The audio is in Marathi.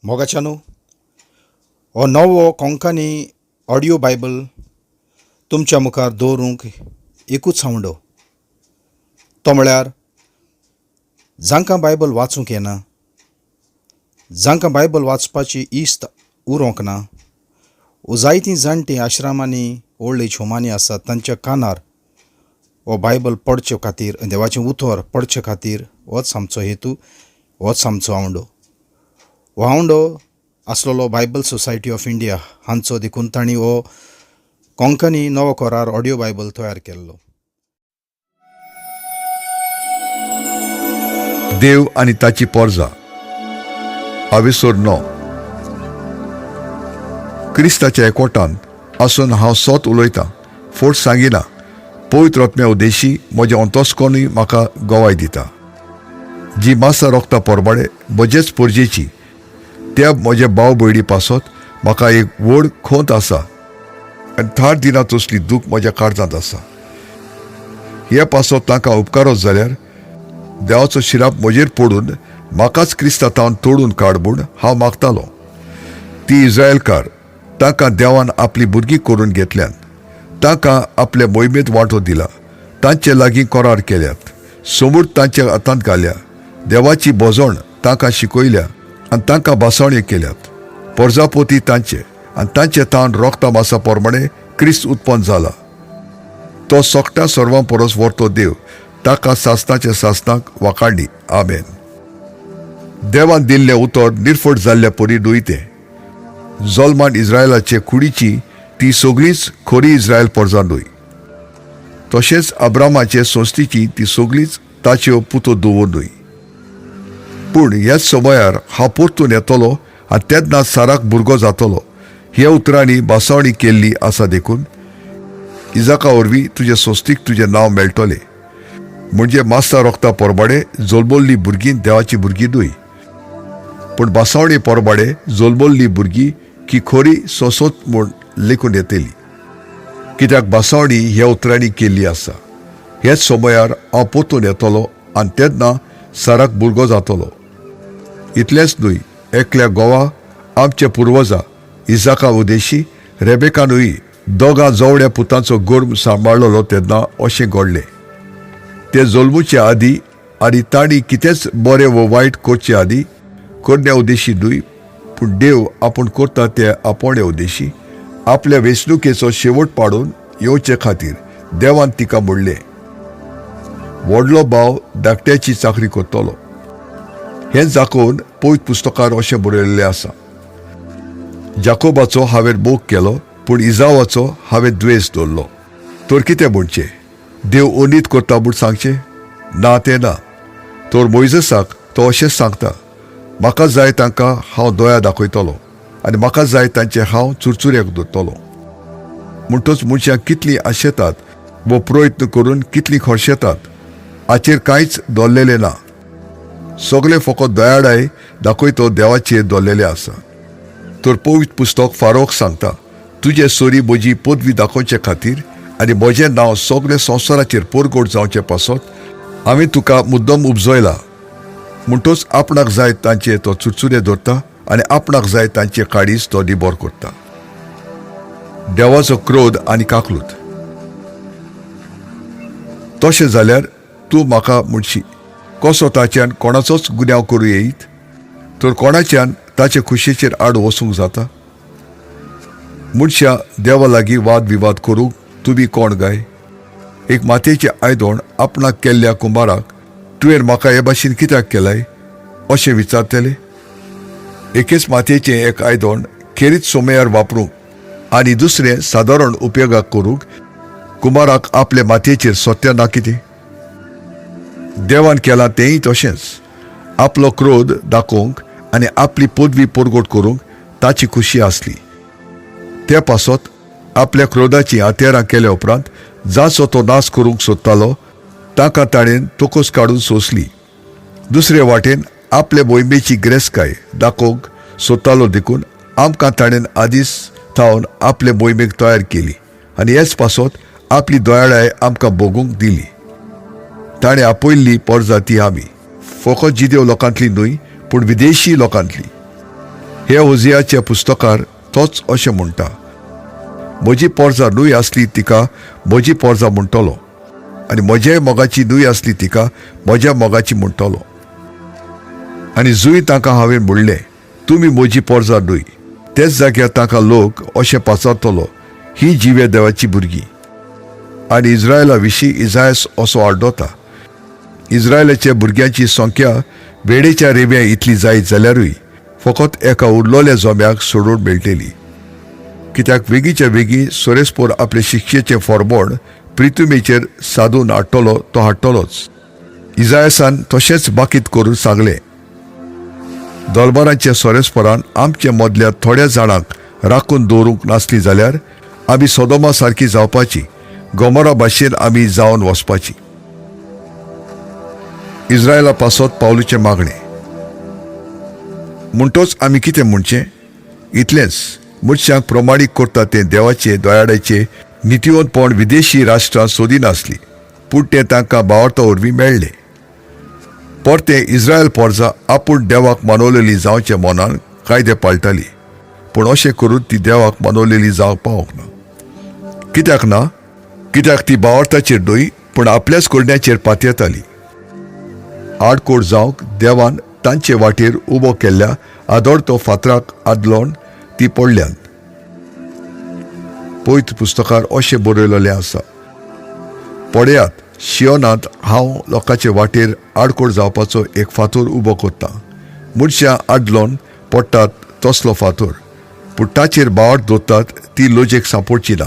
मोगाच्यानो हो नवो कोंकणी ऑडियो बायबल तुमच्या मुखार दवरूंक एकूच सांवडो तो म्हळ्यार जांकां बायबल वाचूंक येना, जांकां बायबल वाचपाची इस्त उरोंक ना, जायतीं जाणटीं आश्रमांनी ओल्ड एज होमांनी आसात तांच्या कानार हो बायबल पडचे खातीर, देवाचें उतर पडचे खातीर होच आमचो हेतू, होच आमचो आवंडो. हो आवंडो आसलेलो बायबल सोसायटी ऑफ इंडिया हांचो देखून तांणी हो कोंकणी नवो कोरार ऑडियो बायबल तयार केल्लो. देव आनी ताची पोरजां आवेसोर णव. क्रिस्ताच्या एकवटांत आसून हांव सोत उलयतां, फोट सांगिना, पवित्र आत्म्या उद्देशी म्हज्या अंतस्कोनूय म्हाका गोवाय दिता. जी मासा रोगता पोरबाडे म्हजेच पोरजेची त्या म्हज्या भाव भयणी पासत म्हाका एक व्हड खोंत आसा आनी थार दिना तसली दूख म्हज्या काळजांत आसा. हे पासत तांकां उपकारोच जाल्यार देवाचो शिराप म्हजेर पडून म्हाकाच क्रिस्तांतावन तोडून काड म्हूण हांव मागतालों. ती इस्रायलकार तांकां देवान आपली भुरगीं करून घेतल्यान, तांकां आपल्या मोहिमेंत वांटो दिला, तांचे लागीं करार केल्यात, समूळ तांच्या हातांत घाल्या, देवाची बोजोण तांकां शिकयल्या आनी तांकां बासावण्यो केल्यात. पोरजापोती तांचे आनी तांचे तावन रोगता मासा पोरमाणे क्रिस्त उत्पन्न जाला. तो सोगट्या सर्वां परस व्हरतो देव ताका सासणाच्या सासणाक वाखाणली. आमेन. देवान दिल्लें उतर निर्फट जाल्ल्या परी दुयतें. जोल्मान इस्रायलाचे कुडीची ती सगळींच खोरी इस्रायल पोरजां न्हय. तशेंच अब्रामाचे संस्थेची ती सगळींच ताच्यो पुतो धुवो न्हय. पूण ह्याच समयार हांव परतून येतलो आनी तेन्ना साराक भुरगो जातलो. ह्या उतरांनी बासावणी केल्ली आसा देखून इजाका वरवीं तुजे संस्थीक तुजें नांव मेळटलें. म्हणजे मास्ता रोगता पोरबाडे जोलबोल्ली भुरगीं देवाची भुरगीं न्हय, पूण बासावणी पोरबाडे जोलबोल्ली भुरगीं की खोरी सोसोत म्हूण लेखून येतली. कित्याक बासावणी ह्या उतरांनी केल्ली आसा. हेच समयार हांव परतून येतलो आनी तेन्ना साराक भुरगो जातलो. इतलेंच न्हय, एकल्या गोवा आमच्या पुर्वजां इजाका उद्देशी रेबेकानूय दोगां जवळ्या पुतांचो गर्म सांबाळलो तेन्ना अशें घडलें. ते जल्मुच्या आदीं आनी तांणी कितेंच बरें व वायट करचे आदीं करण्या उद्देशी न्हय, पूण देव आपूण करता ते आपोवण्या उद्देशी आपल्या वेंचणुकेचो शेवट पाडून येवचे खातीर देवान तिका म्हणलें. व्हडलो भाव धाकट्याची चाकरी करतलो. हें जाकोन पवित्र पुस्तकार अशें बरयल्लें आसा. जाकोबाचो हांवें मोग केलो, पूण इजावाचो हांवें द्वेस दवरलो. तर कितें म्हणचें? देव उनीत करता म्हूण सांगचें? ना, तें ना. तर मोइजेसाक तो अशेंच सांगता, म्हाका जाय तांकां हांव दोळ्या दाखयतलो आनी म्हाका जाय तांचे हांव चुरचुऱ्याक धरतलो. म्हणटच मनशां कितलीं आशेतात व प्रयत्न करून कितलीं खर्शेतात हाचेर कांयच दवरलेलें ना. सगळें फकत दयाळाय दाखयतो देवाचेर दवरलेलें आसा. तर पवित्र पुस्तक फारोक सांगता, तुजे सोरी म्हजी पदवी दाखोवचे खातीर आनी म्हजें नांव सगळे संवसाराचेर परगट जावचे पासत हांवें तुका मुद्दम उपजयला. म्हणटच आपणाक जाय तांचे तो चुरचुरे धरता आनी आपणाक जाय तांचे काडीस तो निबोर करता. देवाचो क्रोध आनी काकलूत. तशें जाल्यार तूं म्हाका म्हणशी, कसो ताच्यान कोणाचोच गुन्यांव करूं येयत? तर कोणाच्यान ताचे खुशेचेर आड वसूंक जाता? मनशां देवा लागीं वाद विवाद करूंक तुमी कोण गाय? एक मातयेचें आयदोण आपणाक केल्ल्या कुंभाराक तुवें म्हाका हे भाशेन कित्याक केलाय अशें विचारतले? एकेच मातयेचें एक आयदोण खेरीत सोमयार वापरूंक आनी दुसरें सादारण उपयोगाक करूंक कुंभाराक आपले मातयेचेर सत्य ना कितें? देवान केलां तेंय तशेंच. आपलो क्रोध दाखोवंक आनी आपली पदवी परगट करूंक ताची खुशी आसली. ते पासत आपल्या क्रोधाची हात्यारां केल्या उपरांत जाचो तो नाश करूंक सोदतालो ताका ताणें तोकूच काडून सोंसली. दुसरे वाटेन आपले मोहिमेची गिरेस्तकाय दाखोवंक सोदतालो देखून आमकां ताणें आदींच थावन आपले मोहिमेक तयार केली आनी हेच पासत आपली दयाळाय आमकां भोगूंक दिली. ताणें आपयल्ली परजाती आमी, फकत जिदेव लोकांतली न्हय, पूण विदेशी लोकांतली. हे ओजियाच्या पुस्तकार तोच अशें म्हणटा, म्हजी पोरजां न्हूय आसली तिका म्हजी पोरजां म्हणटलो, आनी म्हज्याय मोगाची न्हूय आसली तिका म्हज्या मोगाची म्हणटलो. आनी जुंय तांकां हांवें म्हणलें, तुमी म्हजी पोरजां न्हूय, तेच जाग्यार तांकां लोक अशें पाचारतलो, ही जिवे देवाची भुरगीं. आनी इस्रायला विशीं इजायास असो आड्डोता, इस्रायलाच्या भुरग्यांची संख्या वेडेच्या रेब्या इतली जायत जाल्यारूय फकत एका उरलोल्या जोम्याक सोडून मेळटली. कित्याक वेगीच्या वेगी सोरेस्पोर आपले शिक्षेचें फॉर्मोण प्रितुमेचेर सादून हाडटलो तो हाडटलोच. इजायासान तशेंच बाकीत करून सांगलें, दोलबारांच्या सोरेस्पोरान आमचे मदल्या थोड्या जाणांक राखून दवरूंक नासली जाल्यार आमी सोदोमा सारकी जावपाची, गोमोरा भाशेन आमी जावन वचपाची. इस्रायला पासत पावलुचें मागणें. म्हणटोच आमी कितें म्हणचें? इतलेंच, मुर्शांक प्रमाणीक करता तें देवाचे दोयाडाचे नितिवंतपण विदेशी राष्ट्रां सोदिनासली, पूण तें तांकां बावरता वरवीं मेळ्ळें. परते इस्रायल पोरजां आपूण देवाक मानवलेली जावचे मनान कायदे पाळटाली, पूण अशें करून ती देवाक मानवलेली जावंक पावोंक ना. कित्याक ना? कित्याक ती बावरताचेर न्हूय पूण आपल्याच कोडण्याचेर पातयेताली. आडकोड जावंक देवान तांचे वाटेर उबो केल्ल्या आदोडतो फातराक आदलोवन ती पडल्यान. पवित्र पुस्तकार अशें बरयलेलें आसा, पळयात, शियोनांत हांव लोकांचे वाटेर आडकोड जावपाचो एक फातर उबो करतां. मनशां आदलोवन पडटात तसलो फातर, पूण ताचेर बावट दवरतात ती लोजेक सांपडची ना.